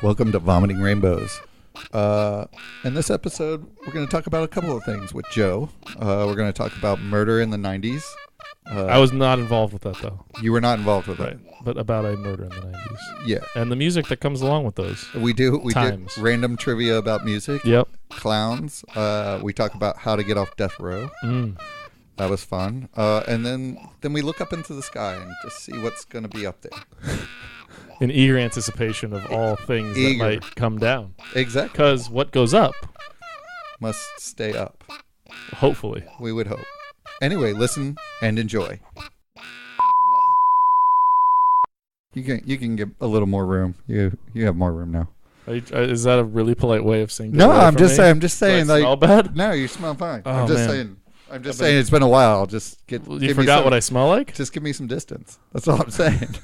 Welcome to Vomiting Rainbows. In this episode, we're going to talk about a couple of things with Joe. We're going to talk about murder in the 90s. I was not involved with that, though. You were not involved with it. But about a murder in the 90s. Yeah. And the music that comes along with those. We do Times. random trivia about music. Yep. Clowns. We talk about how to get off death row. That was fun. And then we look up into the sky and just see what's going to be up there. In eager anticipation of all things that might come down. Exactly. Because what goes up must stay up. Hopefully. We would hope. Anyway, listen and enjoy. You can get a little more room. You have more room now. Is that a really polite way of saying? No, I'm just saying. Do I smell bad? No, you smell fine. Oh, I'm just man. saying. It's been a while. You forgot what I smell like? Just give me some distance. That's all I'm saying.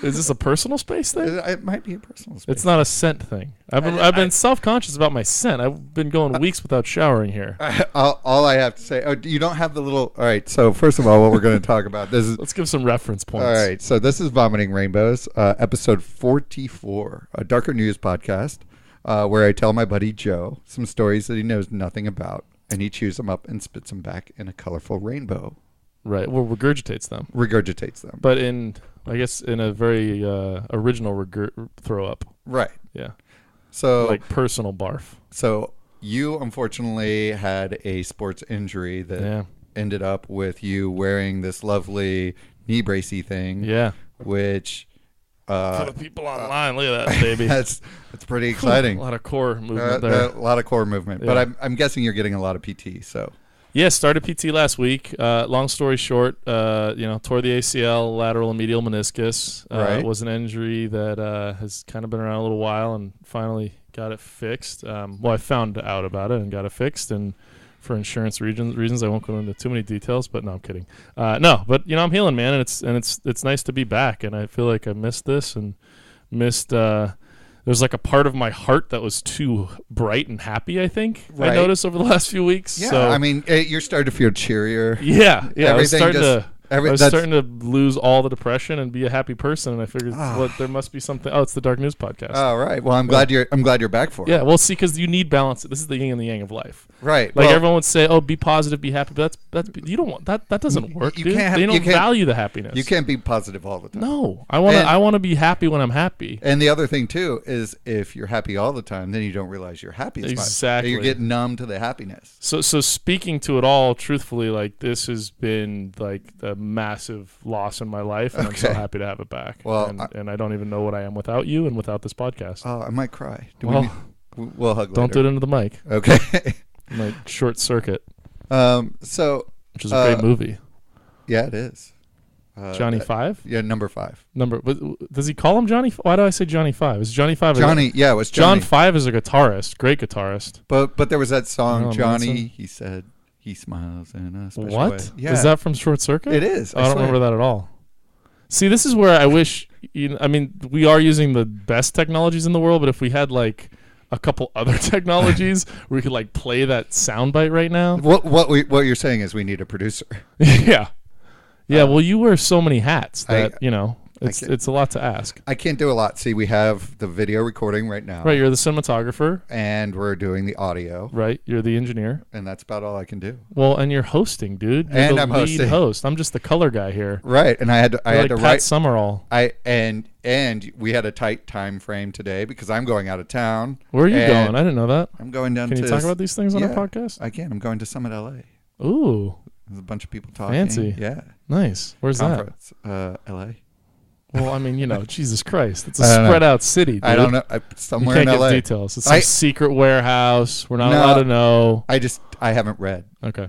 Is this a personal space thing? It might be a personal space. It's not a scent thing. I've been self-conscious about my scent. I've been going weeks without showering here. All I have to say. Oh, you don't have the little. All right. So first of all, what we're going to talk about. Let's give some reference points. All right. So this is Vomiting Rainbows, episode 44, a darker news podcast, where I tell my buddy Joe some stories that he knows nothing about, and he chews them up and spits them back in a colorful rainbow. Right. Well, regurgitates them. But I guess in a very original throw up. Right. Yeah. So like personal barf. So you unfortunately had a sports injury that ended up with you wearing this lovely knee bracey thing. Yeah. Which for the people online, look at that, baby. That's pretty exciting. A lot of core movement there. A lot of core movement. Yeah. But I'm guessing you're getting a lot of PT. So. Yeah, started PT last week. Long story short, tore the ACL, lateral and medial meniscus. Right. It was an injury that has kind of been around a little while, and finally got it fixed. I found out about it and got it fixed, and for insurance reasons, I won't go into too many details. But no, I'm kidding. But I'm healing, man, and it's nice to be back, and I feel like I missed this and missed. There's like a part of my heart that was too bright and happy, I think. Right. I noticed over the last few weeks. Yeah, so, I mean, you're starting to feel cheerier. Yeah. I was starting to lose all the depression and be a happy person, and I figured, there must be something. Oh, it's the Dark News Podcast. Oh, right. Well, I'm glad you're back for it. Yeah. Well, see, because you need balance. This is the yin and the yang of life. Right. Like everyone would say, "Oh, be positive, be happy." But that's you don't want that. That doesn't work. They don't value the happiness. You can't be positive all the time. No, I want to be happy when I'm happy. And the other thing too is if you're happy all the time, then you don't realize you're happy as much. Exactly. You get numb to the happiness. So speaking to it all, truthfully, like this has been like a massive loss in my life, and I'm so happy to have it back. Well, and I don't even know what I am without you and without this podcast. Oh, I might cry. We'll hug later. Don't do it into the mic. Okay. Might short circuit. Which is a great movie. Yeah, it is. Johnny Five? Yeah, number 5. Does he call him Johnny? Why do I say Johnny Five? Is Johnny Five? Johnny, yeah, it was Johnny. John Five is a guitarist, great guitarist. But there was that song, Johnny. Manson? He said he smiles in a special what? way. Yeah. Is that from Short Circuit? It is. I don't remember that at all. See, this is where I wish. We are using the best technologies in the world, but if we had like a couple other technologies where we could like play that soundbite right now. What you're saying is we need a producer. Yeah. Well, you wear so many hats that it's a lot to ask. I can't do a lot. See, we have the video recording right now. Right, you're the cinematographer, and we're doing the audio. Right, you're the engineer, and that's about all I can do. Well, and you're hosting, dude. You're and the I'm lead hosting. Host. I'm just the color guy here. Right, and I had to Pat write Summerall. And we had a tight time frame today because I'm going out of town. Where are you going? I didn't know that. I'm going down. Can you talk about these things on our podcast? I can. I'm going to Summit, LA. Ooh, there's a bunch of people talking. Fancy. Yeah. Nice. Where's Conference. LA. Well, I mean, Jesus Christ. It's a spread out city, dude. I don't know. Somewhere in LA. You can't give details. It's some secret warehouse. We're not allowed to know. I haven't read. Okay.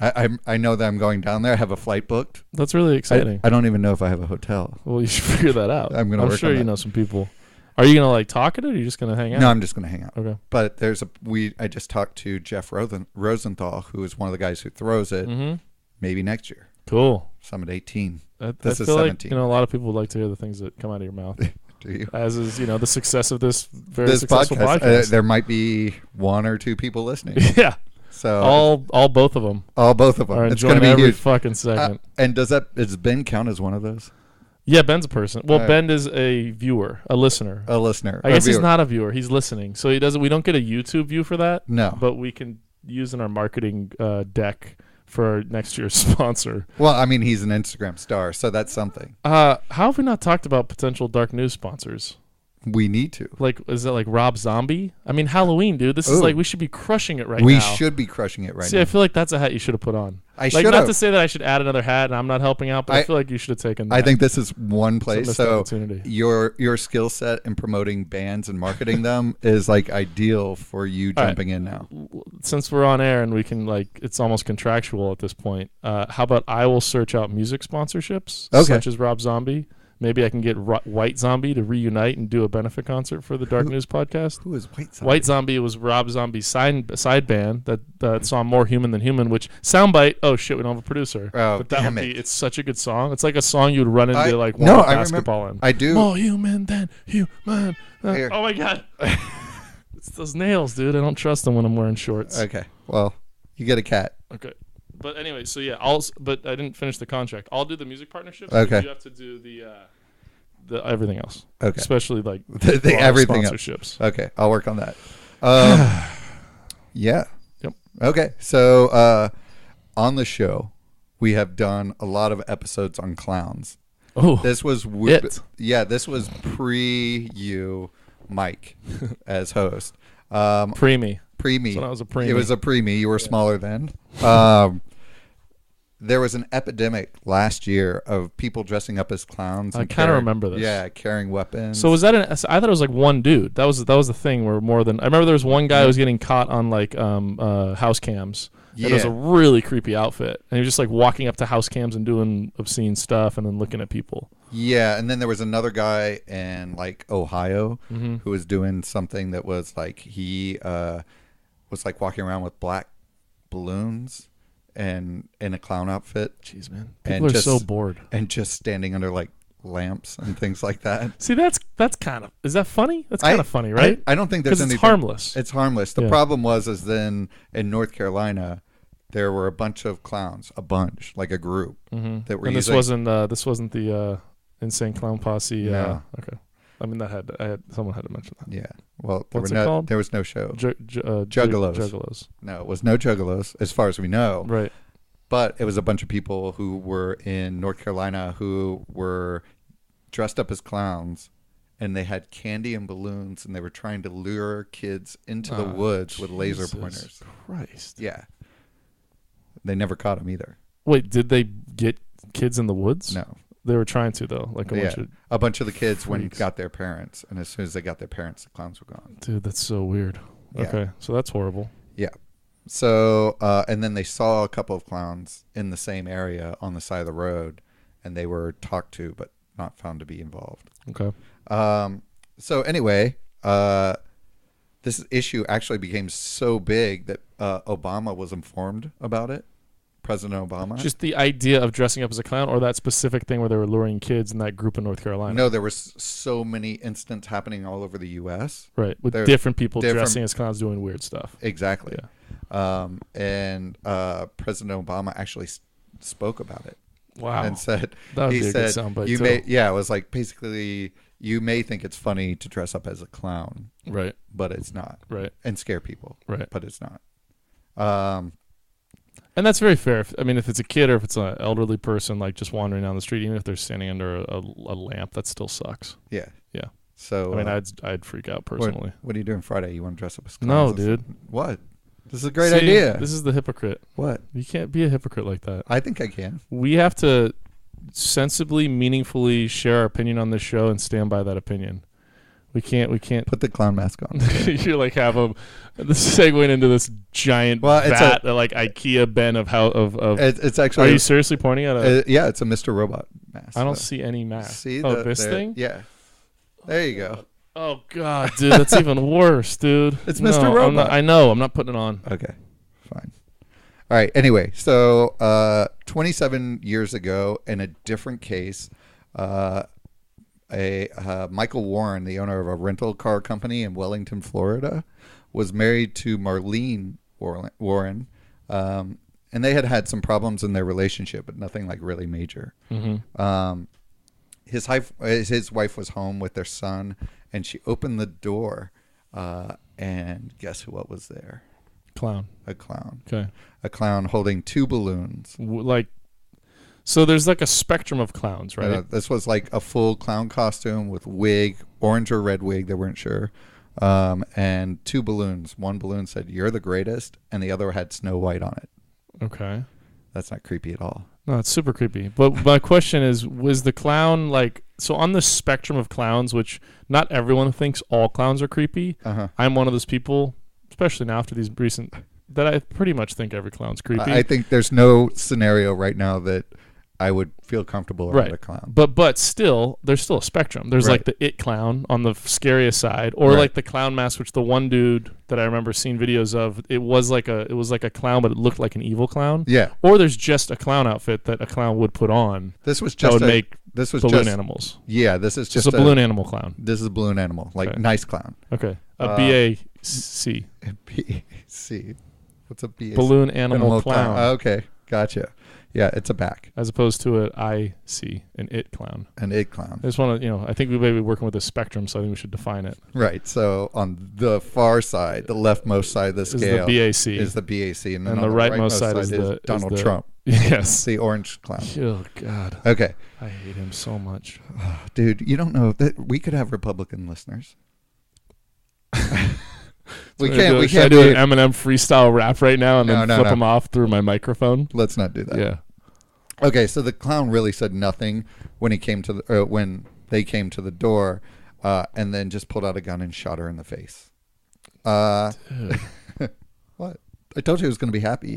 I know that I'm going down there. I have a flight booked. That's really exciting. I don't even know if I have a hotel. Well, you should figure that out. I'm sure you know some people. Are you going to like talk at it, or are you just going to hang out? No, I'm just going to hang out. Okay. But I just talked to Jeff Rosenthal, who is one of the guys who throws it, maybe next year. Cool. Summit 18. This is 17. Like, a lot of people would like to hear the things that come out of your mouth. Do you? As is, the success of this very successful podcast. There might be 1 or 2 people listening. Yeah. So all both of them. All both of them. Are it's going to be every huge. Fucking second. And does Ben count as one of those? Yeah, Ben's a person. Well, All right. Ben is a viewer, a listener. A listener. I a guess he's viewer. not a viewer. He's listening. So he doesn't. We don't get a YouTube view for that. No. But we can use in our marketing deck for next year's sponsor. Well, I mean, he's an Instagram star, so that's something. How have we not talked about potential dark news sponsors? We need to. Like, is that like Rob Zombie? I mean, Halloween, dude. This is Ooh. like we should be crushing it right We now. should be crushing it right See, now. I feel like that's a hat you should have put on. I Like, should not have. to say that I should add another hat, and I'm not helping out, but I feel like you should have taken that. I think this is one It's a place. missed So opportunity. your skill set in promoting bands and marketing them is like ideal for you All right. jumping in now. Since we're on air and we can like, it's almost contractual at this point. How about I will search out music sponsorships, Okay. such as Rob Zombie. Maybe I can get White Zombie to reunite and do a benefit concert for the Dark News podcast. Who is White Zombie? White Zombie was Rob Zombie's side band that saw More Human Than Human, which soundbite. Oh shit, we don't have a producer. Oh, but that damn would it. be. It's such a good song. It's like a song you'd run into like no, one I basketball in. I do. More human than human. Here. Oh my god. It's those nails, dude. I don't trust them when I'm wearing shorts. Okay. Well, you get a cat. Okay. But anyway, so yeah, but I didn't finish the contract. I'll do the music partnerships. Okay. You have to do the everything else. Okay. Especially like The broader everything else. sponsorships. Okay. I'll work on that. Yeah. Yep. Okay. So on the show, we have done a lot of episodes on clowns. Oh, This was yeah. This was pre you, Mike, as host. pre-me. Pre-me. So that was a pre-me. It was a pre-me. You were smaller then. There was an epidemic last year of people dressing up as clowns. I and kind of carrying- remember this. Yeah, carrying weapons. So was that I thought it was like one dude. That was the thing where more than I remember there was one guy who was getting caught on like house cams. Yeah. And it was a really creepy outfit. And he was just like walking up to house cams and doing obscene stuff and then looking at people. Yeah, and then there was another guy in like Ohio Mm-hmm. who was doing something that was like he was like walking around with black balloons and in a clown outfit. Jeez, man. And People are just- so bored. and just standing under like lamps and things like that. See, that's kind of, is that funny? That's kind of funny, right? I don't think there's Because it's anything. harmless. It's harmless. The Yeah. problem is then in North Carolina, there were a bunch of clowns, like a group that were And this using. wasn't the Insane Clown Posse. No. Okay. I mean, someone had to mention that. Yeah. Well, What's it called? there was no show. Juggalos. Juggalos. No, it was no juggalos as far as we know. Right. But it was a bunch of people who were in North Carolina who were dressed up as clowns, and they had candy and balloons, and they were trying to lure kids into the woods with laser Jesus pointers. Christ. Yeah. They never caught them either. Wait, did they get kids in the woods? No. They were trying to, though. Like a Yeah. bunch of, A bunch of the kids went and freaks. got their parents, and as soon as they got their parents, the clowns were gone. dude, that's so weird. Yeah. Okay. So that's horrible. Yeah. So, and then they saw a couple of clowns in the same area on the side of the road, and they were talked to but not found to be involved. Okay. So anyway, this issue actually became so big that Obama was informed about it. President Obama. Just the idea of dressing up as a clown, or that specific thing where they were luring kids in that group in North Carolina. No, there was so many incidents happening all over the U.S. Right. With They're different people different- dressing as clowns doing weird stuff. Exactly. Yeah. And President Obama actually spoke about it. Wow. And said, That would he be a said, good soundbite, you too. may, yeah, it was like basically, you may think it's funny to dress up as a clown, Right. but it's not, Right. and scare people, Right. but it's not. And that's very fair. If it's a kid or if it's an elderly person, like just wandering down the street, even if they're standing under a lamp, that still sucks. Yeah. Yeah. So, I mean, I'd freak out personally. what are you doing Friday? You want to dress up as No, clowns? dude. What? This is a great See, idea. This is the hypocrite. What? You can't be a hypocrite like that. I think I can. We have to sensibly, meaningfully share our opinion on this show and stand by that opinion. We can't. Put the clown mask on. You like have this segueing into this giant vat, like IKEA bin of how of. It's actually. Are you seriously pointing at a? Yeah, it's a Mr. Robot mask. I don't see any mask. See this there- thing? Yeah. There you go. Oh god, dude, that's even worse, dude. It's No, Mr. Robot. I know. I'm not putting it on. Okay, fine. All right. Anyway, so 27 years ago, in a different case, Michael Warren, the owner of a rental car company in Wellington, Florida, was married to Marlene Warren, and they had some problems in their relationship, but nothing like really major. Mm-hmm. his wife was home with their son, and she opened the door, and guess what was there? Clown. A clown. Okay. A clown holding 2 balloons. So there's like a spectrum of clowns, right? This was like a full clown costume with wig, orange or red wig, they weren't sure, and 2 balloons. One balloon said, "You're the greatest," and the other had Snow White on it. Okay. That's not creepy at all. No, it's super creepy. But my question is, was the clown so on the spectrum of clowns, which not everyone thinks all clowns are creepy. I'm one of those people, especially now after these recent, that I pretty much think every clown's creepy. I think there's no scenario right now that I would feel comfortable around a clown. But still, there's still a spectrum. There's like the It clown on the scariest side, or like the clown mask, which the one dude that I remember seeing videos of, it was like a clown, but it looked like an evil clown. Yeah. Or there's just a clown outfit that a clown would put on. This was just balloon animals. Yeah, this is just a balloon animal clown. This is a balloon animal, like nice clown. Okay. A BAC. BAC. What's a BAC? Balloon animal clown. Okay, gotcha. Yeah, it's a back. As opposed to an IC, an It clown. An It clown. I just want to, I think we may be working with a spectrum, so I think we should define it. Right. So on the far side, the leftmost side of the scale is the BAC. And the rightmost side is Donald Trump. Yes. The orange clown. Oh, God. Okay. I hate him so much. Dude, you don't know that we could have Republican listeners. We can't do an Eminem freestyle rap right now and then flip them off through my microphone? Let's not do that. Yeah. Okay, so the clown really said nothing when he came to when they came to the door, and then just pulled out a gun and shot her in the face. What? I told you I was going to be happy.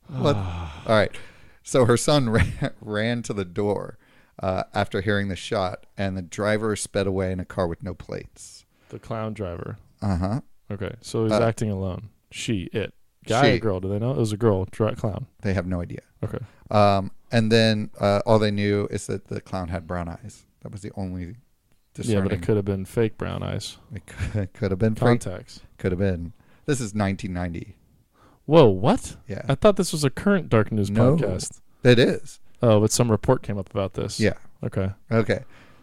What? All right. So her son ran to the door after hearing the shot, and the driver sped away in a car with no plates. The clown driver. Uh-huh. Okay, so he's acting alone. It. Guy or girl? Do they know? It was a girl, clown. They have no idea. Okay. And then all they knew is that the clown had brown eyes. That was the only discerning. Yeah, but it could have been fake brown eyes. It could have been contacts. Could have been. This is 1990. Whoa, what? Yeah. I thought this was a current Dark News podcast. It is. Oh, but some report came up about this. Yeah. Okay.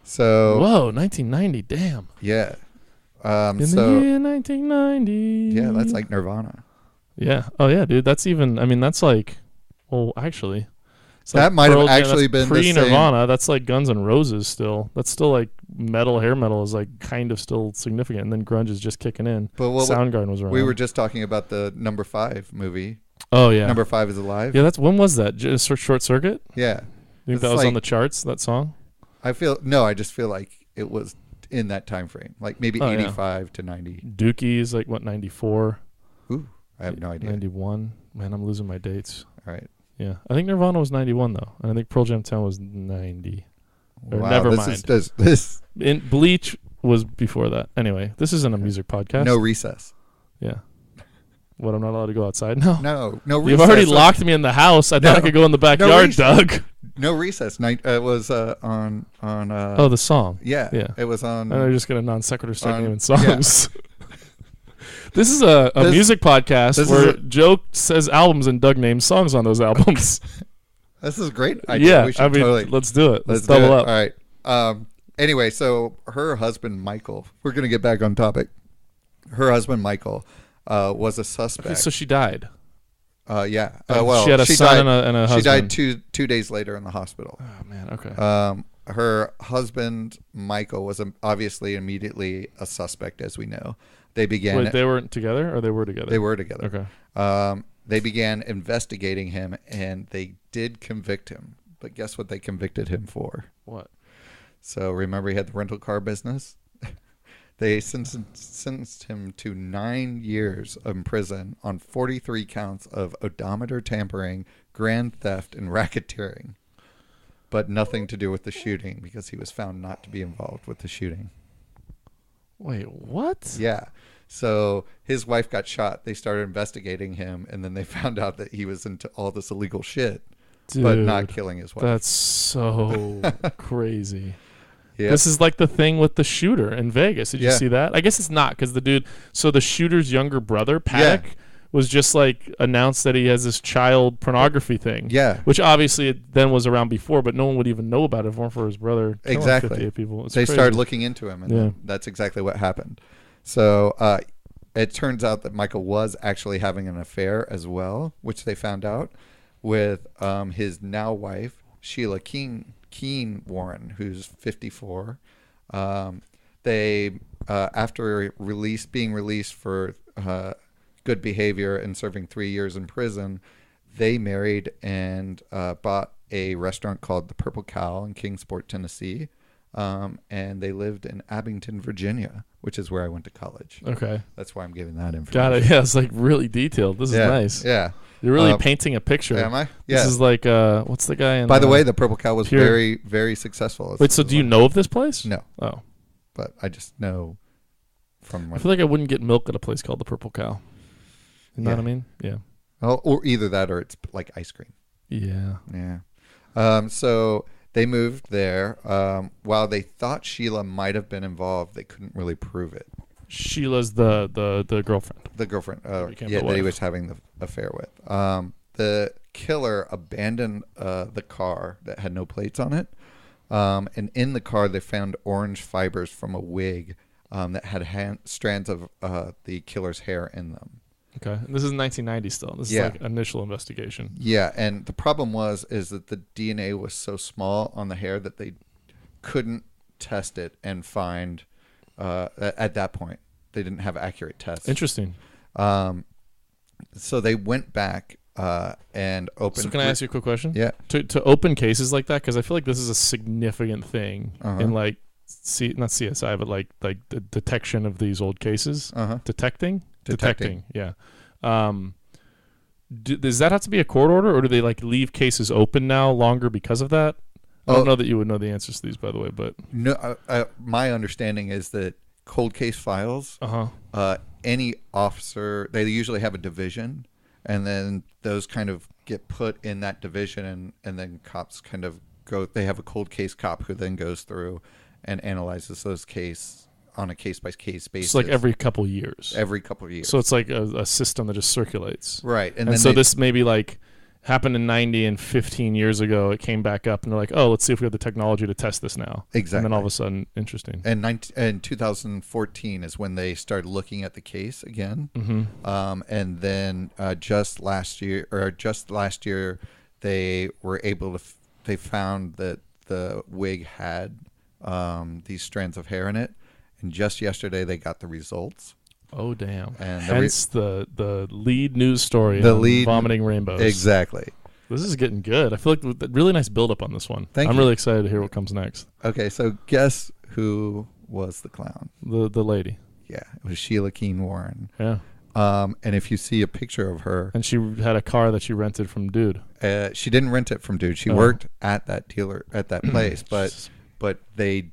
So. Whoa, 1990. Damn. Yeah. In the year 1990. Yeah, that's like Nirvana. Yeah. Oh, yeah, dude. That's even. I mean, that's like. Well, actually. That might have actually been pre-Nirvana. That's like Guns N' Roses still. That's still like hair metal is like kind of still significant. And then grunge is just kicking in. But Soundgarden was around. We were just talking about the Number 5 movie. Oh, yeah. Number 5 is Alive. Yeah, when was that? Just Short Circuit? Yeah. You think that was on the charts, that song? I just feel like it was in that time frame. Like maybe 85 to 90. Dookie is like, what, 94? Ooh, I have no idea. 91. Man, I'm losing my dates. All right. Yeah. I think Nirvana was 91, though. And I think Pearl Jam 10 was 90. Wow, never mind. This Bleach was before that. Anyway, this isn't a music podcast. No recess. Yeah. What, I'm not allowed to go outside now? No recess. You've already locked me in the house. I thought I could go in the backyard, Doug. No recess. It was on. The song. Yeah. It was on. And they're just gonna non sequitur start naming songs. Yeah. This is a music podcast where Joe says albums and Doug names songs on those albums. This is a great idea. Yeah, let's do it. Let's double up. All right. Anyway, so her husband Michael. We're gonna get back on topic. Her husband Michael was a suspect. Okay, so she died. Yeah. She had a son and a husband. She died 2 days later in the hospital. Oh man. Okay. Her husband Michael was obviously immediately a suspect, as we know. They began. Wait, they weren't together, or they were together? They were together. Okay. They began investigating him, and they did convict him. But guess what they convicted him for? What? So remember he had the rental car business? They sentenced him to 9 years in prison on 43 counts of odometer tampering, grand theft, and racketeering. But nothing to do with the shooting because he was found not to be involved with the shooting. Wait, what? Yeah. So his wife got shot. They started investigating him, and then they found out that he was into all this illegal shit, but not killing his wife. That's so crazy. Yep. This is like the thing with the shooter in Vegas. Did you see that? I guess it's not because the dude. So the shooter's younger brother, Paddock, was just like announced that he has this child pornography thing. Yeah. Which obviously it then was around before, but no one would even know about it if it weren't for his brother killing Exactly. 58 people. It's They crazy. started looking into him, and then that's exactly what happened. So it turns out that Michael was actually having an affair as well, which they found out with his now wife, Sheila Keen Warren, who's 54. They after being released for good behavior and serving 3 years in prison, they married and bought a restaurant called the Purple Cow in Kingsport, Tennessee. And they lived in Abington, Virginia, which is where I went to college. Okay. That's why I'm giving that information. Got it. Yeah, it's like really detailed. This is nice. Yeah. You're really painting a picture. Am I? Yeah. This is like, what's the guy in... By the way, the Purple Cow was Pure. very, very successful. Wait, so do you know of this place? No. Oh. But I just know from... I feel like I wouldn't get milk at a place called the Purple Cow. You know what I mean? Yeah. Oh, or either that or it's like ice cream. Yeah. Yeah. So they moved there. While they thought Sheila might have been involved, they couldn't really prove it. Sheila's the girlfriend. The girlfriend, the that wife. he was having the affair with. The killer abandoned the car that had no plates on it, and in the car they found orange fibers from a wig that had strands of the killer's hair in them. Okay, this is 1990 still. This is like initial investigation. Yeah, and the problem is that the DNA was so small on the hair that they couldn't test it and find at that point. They didn't have accurate tests. Interesting. So they went back and opened... So can I ask you a quick question? Yeah. To open cases like that, because I feel like this is a significant thing in like, not CSI, but like the detection of these old cases. Detecting. Yeah. Does that have to be a court order, or do they like leave cases open now longer because of that? I don't know that you would know the answers to these, by the way, but no. My understanding is that cold case files, any officer, they usually have a division, and then those kind of get put in that division, and then cops kind of go. They have a cold case cop who then goes through and analyzes those cases on a case-by-case basis. it's like every couple years. So it's like a system that just circulates. Right. And then so this maybe like happened in 90 and 15 years ago. It came back up and they're like, oh, let's see if we have the technology to test this now. Exactly. And then all of a sudden, interesting. And 2014 is when they started looking at the case again. And then just last year, they were able to, they found that the wig had these strands of hair in it. And just yesterday, they got the results. Oh, damn. And hence the lead news story Vomiting Rainbows. Exactly. This is getting good. I feel like really nice build-up on this one. I'm really excited to hear what comes next. Okay, so guess who was the clown? The lady. Yeah, it was Sheila Keen Warren. Yeah. And if you see a picture of her... And she had a car that she rented from Dude. She didn't rent it from Dude. She worked at that dealer, at that place. but they...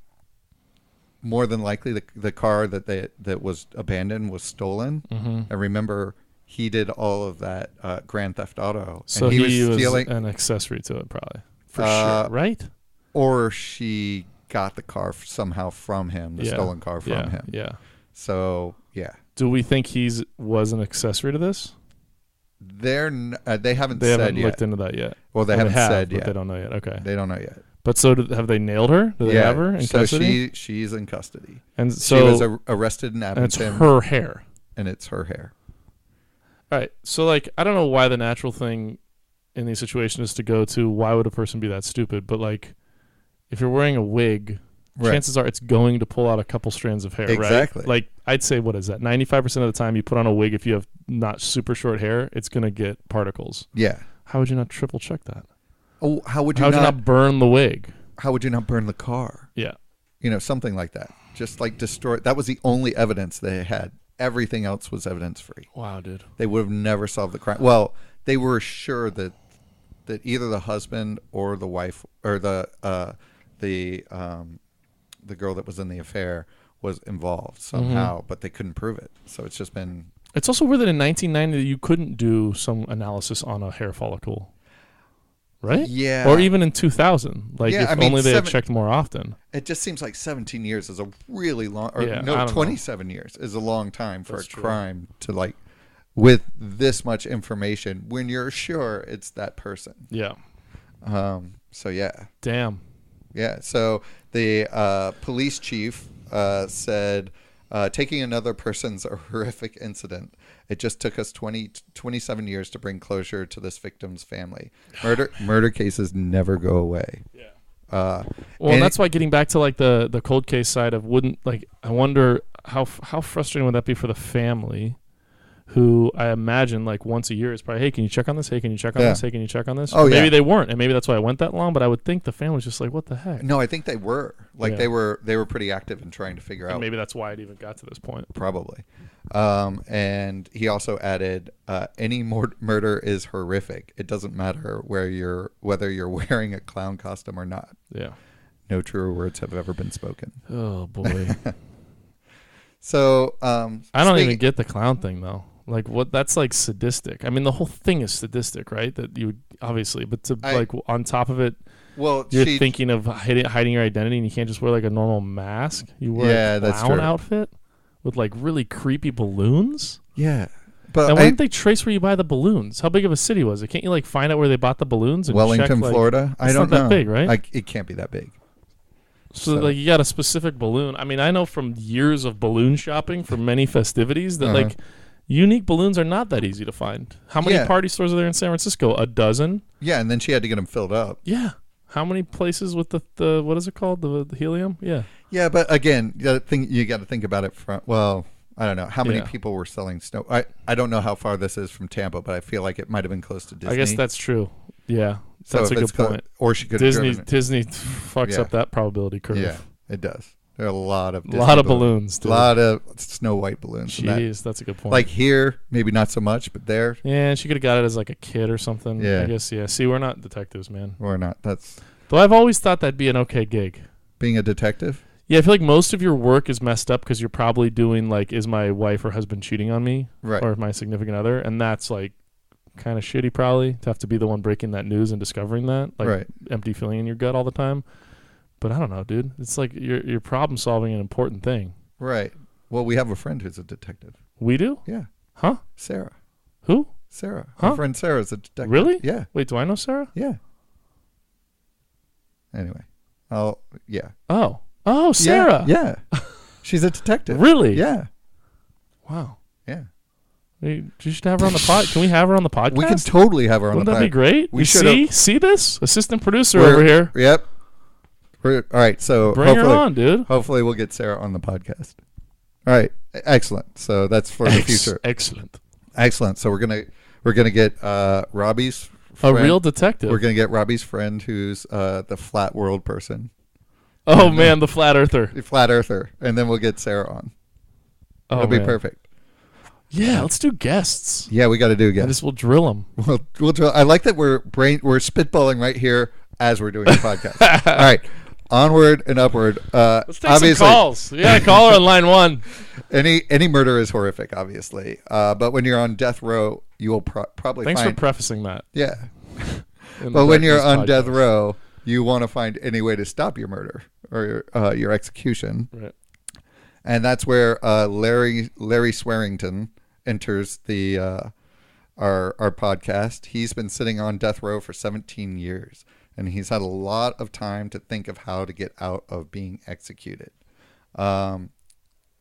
More than likely, the car that was abandoned was stolen. I remember he did all of that Grand Theft Auto. So and he was stealing an accessory to it, probably. For sure, right? Or she got the car somehow from him, the stolen car from him. Yeah. So, yeah. Do we think was an accessory to this? They haven't said yet. They haven't looked into that yet. Well, they haven't said yet. They don't know yet. Okay. They don't know yet. But so have they nailed her? Do they have her in custody? So she's in custody. And so she was arrested in Abington. And it's her hair. And it's her hair. All right. So like, I don't know why the natural thing in these situations is to go to why would a person be that stupid? But like, if you're wearing a wig, chances are it's going to pull out a couple strands of hair, exactly. Right? Like, I'd say, what is that? 95% of the time you put on a wig, if you have not super short hair, it's going to get particles. Yeah. How would you not triple check that? Oh, how would you not burn the wig? How would you not burn the car? Yeah. Something like that. Just like destroy. That was the only evidence they had. Everything else was evidence free. Wow, dude. They would have never solved the crime. Well, they were sure that either the husband or the wife or the girl that was in the affair was involved somehow, but they couldn't prove it. So it's just been... It's also weird that in 1990 you couldn't do some analysis on a hair follicle. Right? Yeah. Or even in 2000. Like, if only they had checked more often. It just seems like 17 years is a really long... 27 years is a long time for a crime to, like, with this much information when you're sure it's that person. Yeah. So yeah. Damn. Yeah. So the police chief said, taking another person's a horrific incident. It just took us 27 years to bring closure to this victim's family. Murder cases never go away. Yeah. Well, that's why getting back to like the cold case side of I wonder how frustrating would that be for the family, who I imagine like once a year is probably, hey, can you check on this? Hey, can you check on this? Hey, can you check on this? Oh, maybe they weren't, and maybe that's why it went that long. But I would think the family was just like, what the heck? No, I think they were they were pretty active in trying to figure out. Maybe that's why it even got to this point. Probably. And he also added, any murder is horrific. It doesn't matter whether you're wearing a clown costume or not. Yeah. No truer words have ever been spoken. Oh boy. So I don't even get the clown thing though. Like what? That's like sadistic. I mean, the whole thing is sadistic, right? That you obviously, but on top of it, well, you're thinking of hiding your identity, and you can't just wear like a normal mask. You wear a clown outfit with like really creepy balloons. Yeah, but and why didn't they trace where you buy the balloons? How big of a city was it? Can't you like find out where they bought the balloons? And Wellington, check, Florida. I don't know. It's not that big, right? It can't be that big. So like you got a specific balloon. I mean, I know from years of balloon shopping for many festivities that like unique balloons are not that easy to find. How many party stores are there in San Francisco? A dozen? Yeah, and then she had to get them filled up. Yeah. How many places with the what is it called? The helium? Yeah. Yeah, but again, you got to think about it from, well, I don't know. How many people were selling snow? I don't know how far this is from Tampa, but I feel like it might have been close to Disney. I guess that's true. Yeah. That's a good point. Or she could Disney fucks up that probability curve. Yeah, it does. There are a lot of balloons. A lot of Snow White balloons. Jeez, that's a good point. Like here, maybe not so much, but there. Yeah, and she could have got it as like a kid or something. Yeah. I guess, yeah. See, we're not detectives, man. We're not. Though I've always thought that'd be an okay gig. Being a detective? Yeah, I feel like most of your work is messed up because you're probably doing like, is my wife or husband cheating on me? Right. Or my significant other? And that's like kind of shitty probably to have to be the one breaking that news and discovering that. Like empty feeling in your gut all the time. But I don't know, dude. It's like you're problem solving an important thing. Right. Well, we have a friend who's a detective. We do? Yeah. Huh? Sarah. Who? Sarah. Huh? Our friend Sarah's a detective. Really? Yeah. Wait, do I know Sarah? Yeah. Anyway. Yeah. Oh, Sarah. Yeah. She's a detective. Really? Yeah. Wow. Yeah. You should have her on the pod. Can we have her on the podcast? We can totally have her on the podcast. Wouldn't that be great? We see this? Assistant producer over here. Yep. All right. So bring her on, dude. Hopefully we'll get Sarah on the podcast. All right. Excellent. So that's for the future. Excellent. So we're gonna get Robbie's friend. A real detective. We're gonna get Robbie's friend who's the flat world person. Oh man, the flat earther. The flat earther, and then we'll get Sarah on. That'll be perfect. Yeah, let's do guests. Yeah, we got to do guests. We'll drill them. We'll drill. I like that we're spitballing right here as we're doing the podcast. All right, onward and upward. Let's take some calls. Yeah, call her on line 1. Any murder is horrific, obviously. But when you're on death row, you will probably. Thanks for prefacing that. Yeah. But when you're on death row, you want to find any way to stop your murder or your execution. Right. And that's where Larry Swearingen enters the our podcast. He's been sitting on death row for 17 years, and he's had a lot of time to think of how to get out of being executed.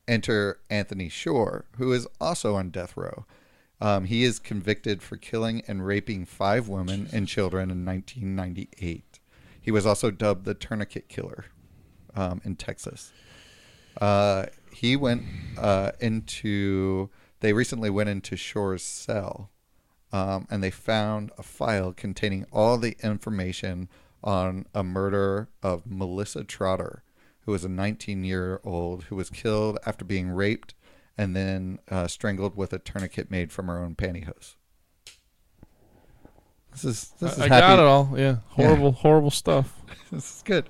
Enter Anthony Shore, who is also on death row. He is convicted for killing and raping 5 women and children in 1998. He was also dubbed the Tourniquet Killer in Texas. He went they recently went into Shore's cell, and they found a file containing all the information on a murder of Melissa Trotter, who was a 19-year-old who was killed after being raped and then strangled with a tourniquet made from her own pantyhose. This is I got it all. Yeah, horrible stuff. This is good.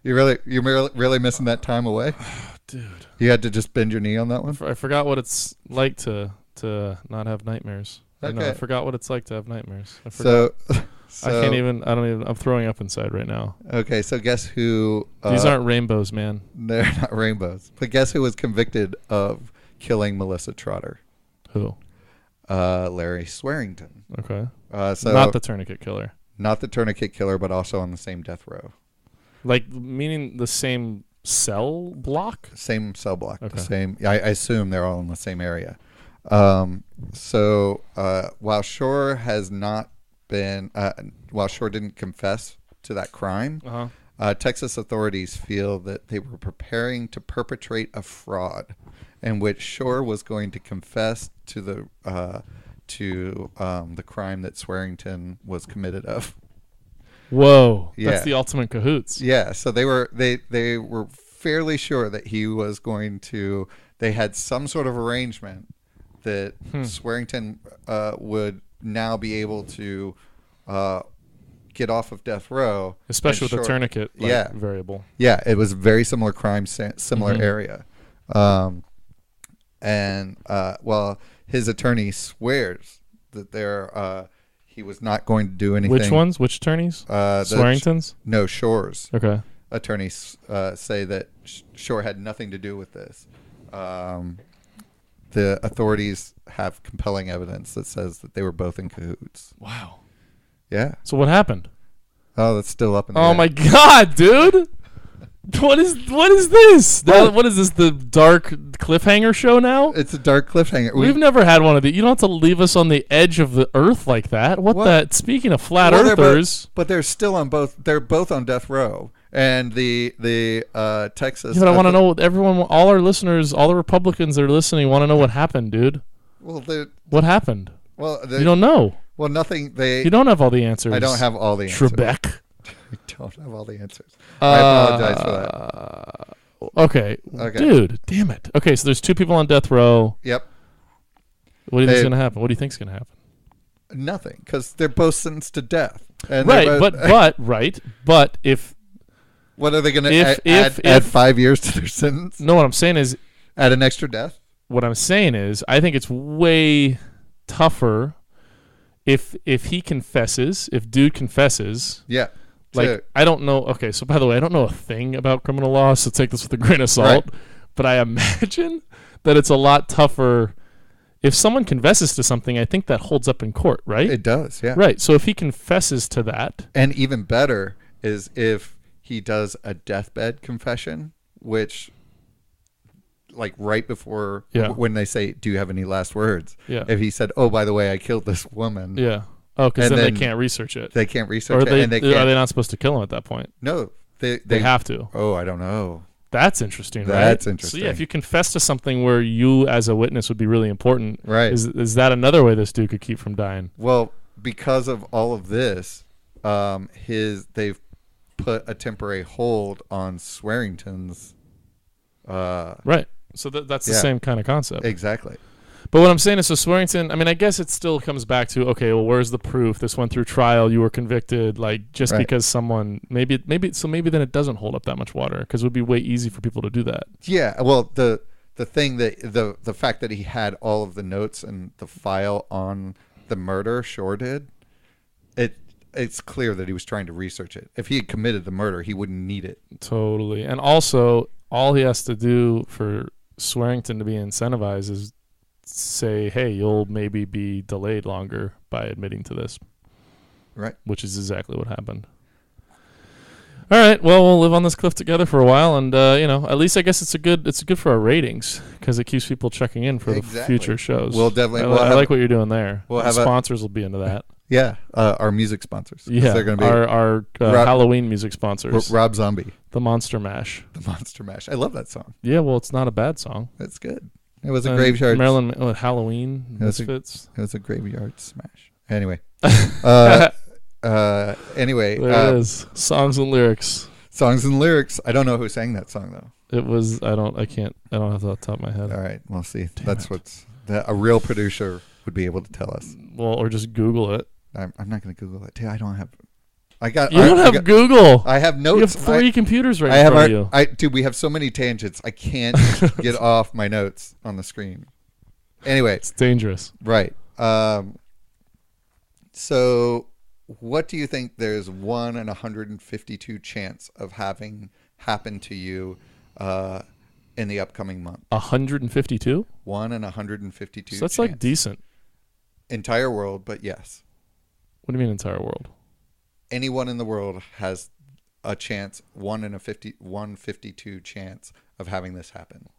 You're really missing that time away, dude. You had to just bend your knee on that one. I forgot what it's like to not have nightmares. Okay. I forgot what it's like to have nightmares. I forgot. So I can't even. I'm throwing up inside right now. Okay, so guess who? These aren't rainbows, man. They're not rainbows. But guess who was convicted of killing Melissa Trotter? Who? Larry Swearingen. Okay. So Not the tourniquet killer. not the tourniquet killer, but also on the same death row. Like, meaning the same cell block? Same cell block. Okay. The same. I assume they're all in the same area. So while Shore has not been, while Shore didn't confess to that crime, Texas authorities feel that they were preparing to perpetrate a fraud, in which Shore was going to confess to the crime that Swearingen was committed of. Whoa, Yeah. that's the ultimate cahoots. Yeah, so they were fairly sure that he was going to. They had some sort of arrangement that Swearingen would now be able to get off of death row, Especially with the tourniquet variable. Yeah, it was a very similar crime, similar area. Well, his attorney swears that he was not going to do anything. Which ones? Which attorneys? Swearingen's? No, Shore's. Okay. Attorneys say that Shore had nothing to do with this. The authorities have compelling evidence that says that they were both in cahoots. Wow. Yeah. So what happened? Oh, that's still up in the air. Oh my God, dude! What is this? What is this? The dark cliffhanger show now? It's a dark cliffhanger. We've never had one of these. You don't have to leave us on the edge of the earth like that. What? That? Speaking of flat earthers, but they're still on both. They're both on death row, and the Texas. Yeah, but I want to know. Everyone, all our listeners, all the Republicans that are listening, want to know what happened, dude. Well, what happened? Well, you don't know. Well, nothing. You don't have all the answers. I don't have all the answers. Trebek. I don't have all the answers. I apologize for that. Okay. Dude, damn it. Okay, so there's two people on death row. Yep. What do you think's going to happen? What do you think's going to happen? Nothing, because they're both sentenced to death. And right, but if... What are they going to add 5 years to their sentence? No, what I'm saying is... Add an extra death? What I'm saying is, I think it's way tougher if he confesses, if dude confesses... Yeah. Like, I don't know. Okay, so by the way, I don't know a thing about criminal law, so take this with a grain of salt. Right. But I imagine that it's a lot tougher. If someone confesses to something, I think that holds up in court, right? It does, yeah. Right. So if he confesses to that. And even better is if he does a deathbed confession, which, like right before when they say, do you have any last words? Yeah. If he said, oh, by the way, I killed this woman. Yeah. Oh, because then they can't research it. They can't research it. And are they not supposed to kill him at that point? No. They have to. Oh, I don't know. That's interesting, right? That's interesting. So, yeah, if you confess to something where you as a witness would be really important, right? Is that another way this dude could keep from dying? Well, because of all of this, they've put a temporary hold on Swearingen's. Right. So that's the same kind of concept. Exactly. But what I'm saying is, so Swearingen, I mean, I guess it still comes back to, okay, well, where's the proof? This went through trial. You were convicted. Like, just because someone, maybe then it doesn't hold up that much water, because it would be way easy for people to do that. Yeah. Well, the thing that, the fact that he had all of the notes and the file on the murder, Shore did, it's clear that he was trying to research it. If he had committed the murder, he wouldn't need it. Totally. And also, all he has to do for Swearingen to be incentivized is say, hey, you'll maybe be delayed longer by admitting to this. Right. Which is exactly what happened. All right. Well, we'll live on this cliff together for a while, and at least I guess it's good for our ratings, because it keeps people checking in for the future shows. We'll definitely. I like what you're doing there. We'll have sponsors will be into that. Yeah, our music sponsors. Yeah, they're going to be our Halloween music sponsors. Rob Zombie. The Monster Mash. The Monster Mash. I love that song. Yeah, well, it's not a bad song. It's good. It was a graveyard. Maryland Halloween Misfits. It was a graveyard smash. Anyway. Anyway. There it is. Songs and lyrics. Songs and lyrics. I don't know who sang that song, though. It was, I don't have that off the top of my head. All right. We'll see. That's a real producer would be able to tell us. Well, or just Google it. I'm not going to Google it. I don't have. You don't have Google. I have notes. You have 3 computers in front of you. Dude, we have so many tangents. I can't get off my notes on the screen. Anyway. It's dangerous. Right. So what do you think there's 1 in 152 chance of having happen to you in the upcoming month? 152? 1 in 152 So that's chance. like decent. Entire world, but yes. What do you mean entire world? Anyone in the world has a chance, 152 chance of having this happen.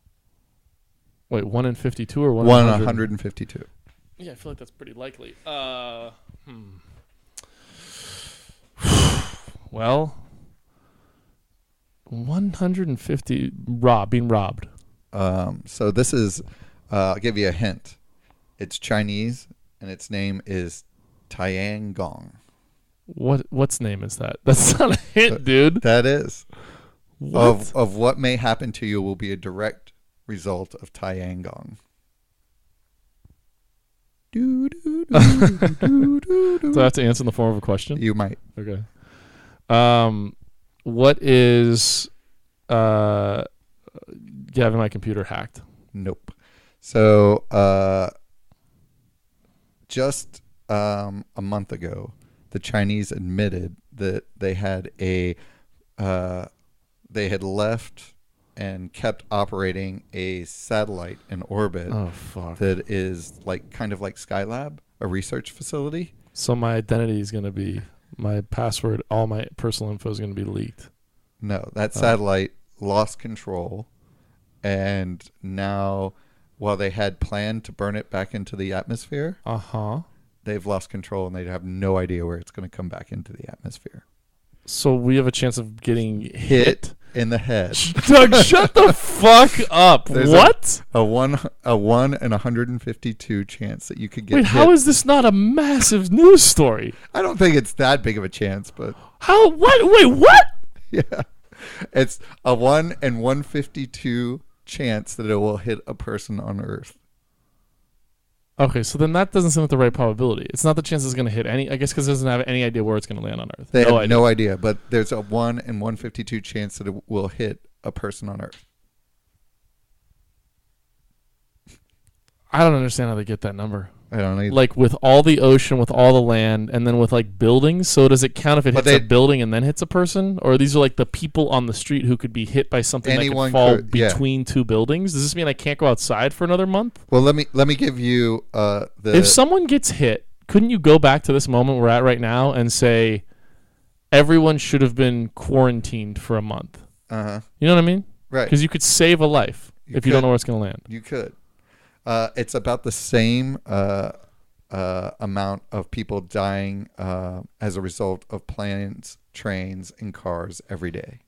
Wait, 1 in 52 or 1 1 in in 152. Yeah, I feel like that's pretty likely. Well, 150 being robbed. So this is, I'll give you a hint. It's Chinese, and its name is Tiangong. What's name is that? That's not a hint, dude. That is. What? Of what may happen to you will be a direct result of Tiangong. Do I have to answer in the form of a question? You might. Okay. What is having my computer hacked? Nope. So just a month ago, the Chinese admitted that they had left and kept operating a satellite in orbit. Oh fuck! That is kind of like Skylab, a research facility. So my identity is going to be my password. All my personal info is going to be leaked. No, that satellite lost control, and now, while they had planned to burn it back into the atmosphere, they've lost control and they have no idea where it's going to come back into the atmosphere. So we have a chance of getting hit in the head. Doug, shut the fuck up. There's what? A 1 in 152 chance that you could get Wait, hit. how is this not a massive news story? I don't think it's that big of a chance, but how? What? Wait, what? Yeah. It's a 1 in 152 chance that it will hit a person on Earth. Okay, so then that doesn't seem like the right probability. It's not the chance it's going to hit any, I guess because it doesn't have any idea where it's going to land on Earth. They have no idea, but there's a 1 in 152 chance that it will hit a person on Earth. I don't understand how they get that number. I don't know. Like with all the ocean, with all the land, and then with like buildings. So does it count if it hits a building and then hits a person? Or these are like the people on the street who could be hit by something that could fall between two buildings? Does this mean I can't go outside for another month? Well, let me give you If someone gets hit, couldn't you go back to this moment we're at right now and say everyone should have been quarantined for a month? Uh-huh. You know what I mean? Right. Because you could save a life if you don't know where it's going to land. You could. It's about the same amount of people dying as a result of planes, trains, and cars every day.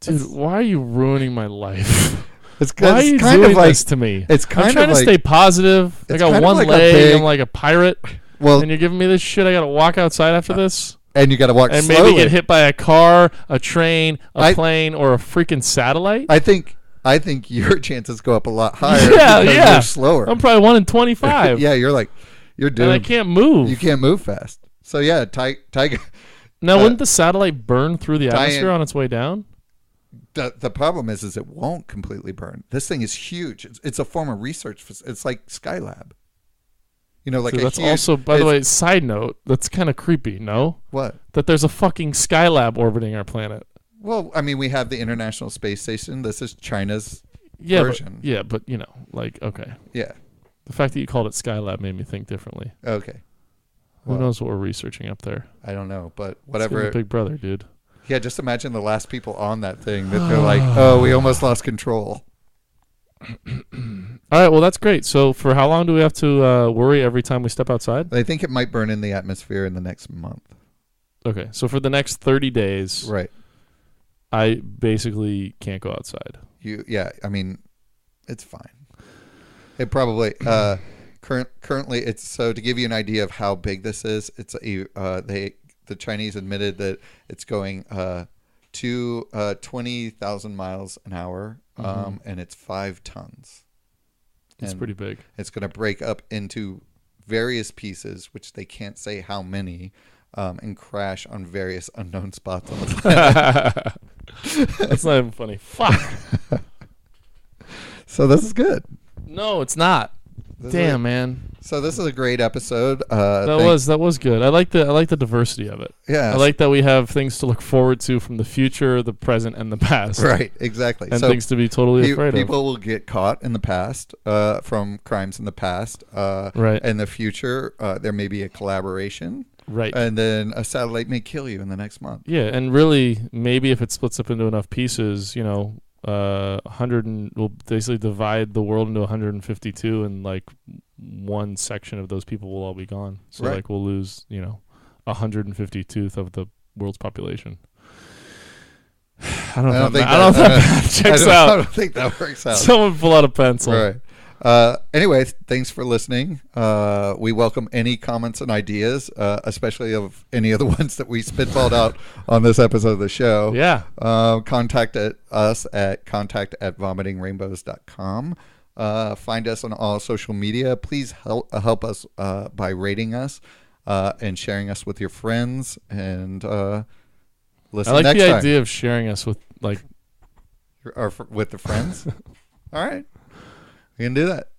Dude, why are you ruining my life? Why are you doing this to me? It's kind I'm trying of to stay positive. I got one leg. I'm like a pirate. Well, and you're giving me this shit. I got to walk outside after this. And you got to walk slowly. And maybe get hit by a car, a train, a plane, or a freaking satellite. I think your chances go up a lot higher. Yeah. You're slower. I'm probably 1 in 25. Yeah, you're doomed. And I can't move. You can't move fast. So yeah, Tiger. Now, wouldn't the satellite burn through the atmosphere on its way down? The problem is it won't completely burn. This thing is huge. It's a form of research. It's like Skylab. You know, like so that's also, by the way, side note, that's kind of creepy, no? What? That there's a fucking Skylab orbiting our planet. Well, I mean, we have the International Space Station. This is China's version. But you know, like, okay. Yeah. The fact that you called it Skylab made me think differently. Okay. Who knows what we're researching up there? I don't know, but whatever. It's Big Brother, dude. Yeah, just imagine the last people on that thing that they're like, oh, we almost lost control. All right, well, that's great. So for how long do we have to worry every time we step outside? I think it might burn in the atmosphere in the next month. Okay, so for the next 30 days, right? I basically can't go outside. I mean, it's fine. It probably currently it's so to give you an idea of how big this is. It's the Chinese admitted that it's going to 20,000 miles an hour, and it's 5 tons. It's pretty big. It's going to break up into various pieces, which they can't say how many, and crash on various unknown spots on the planet. That's not even funny. Fuck. So this is good. No, it's not. Damn, man. So this is a great episode. That was good. I like the diversity of it. Yeah. I like that we have things to look forward to from the future, the present, and the past. Right, exactly. And so things to be totally afraid of. People will get caught in the past from crimes in the past. Right. In the future, there may be a collaboration. Right. And then a satellite may kill you in the next month. Yeah, and really, maybe if it splits up into enough pieces, 100 and we'll basically divide the world into 152, and like one section of those people will all be gone. So Right. like we'll lose, 152th of the world's population. I don't think that checks out. I don't think that works out. Someone pull out a pencil. Right. Anyway, thanks for listening. We welcome any comments and ideas, especially of any of the ones that we spitballed out on this episode of the show. Yeah. Contact us at contact@vomitingrainbows.com. Find us on all social media. Please help us by rating us and sharing us with your friends. And listen I like next the time. idea of sharing us with like With the friends. All right. We can do that.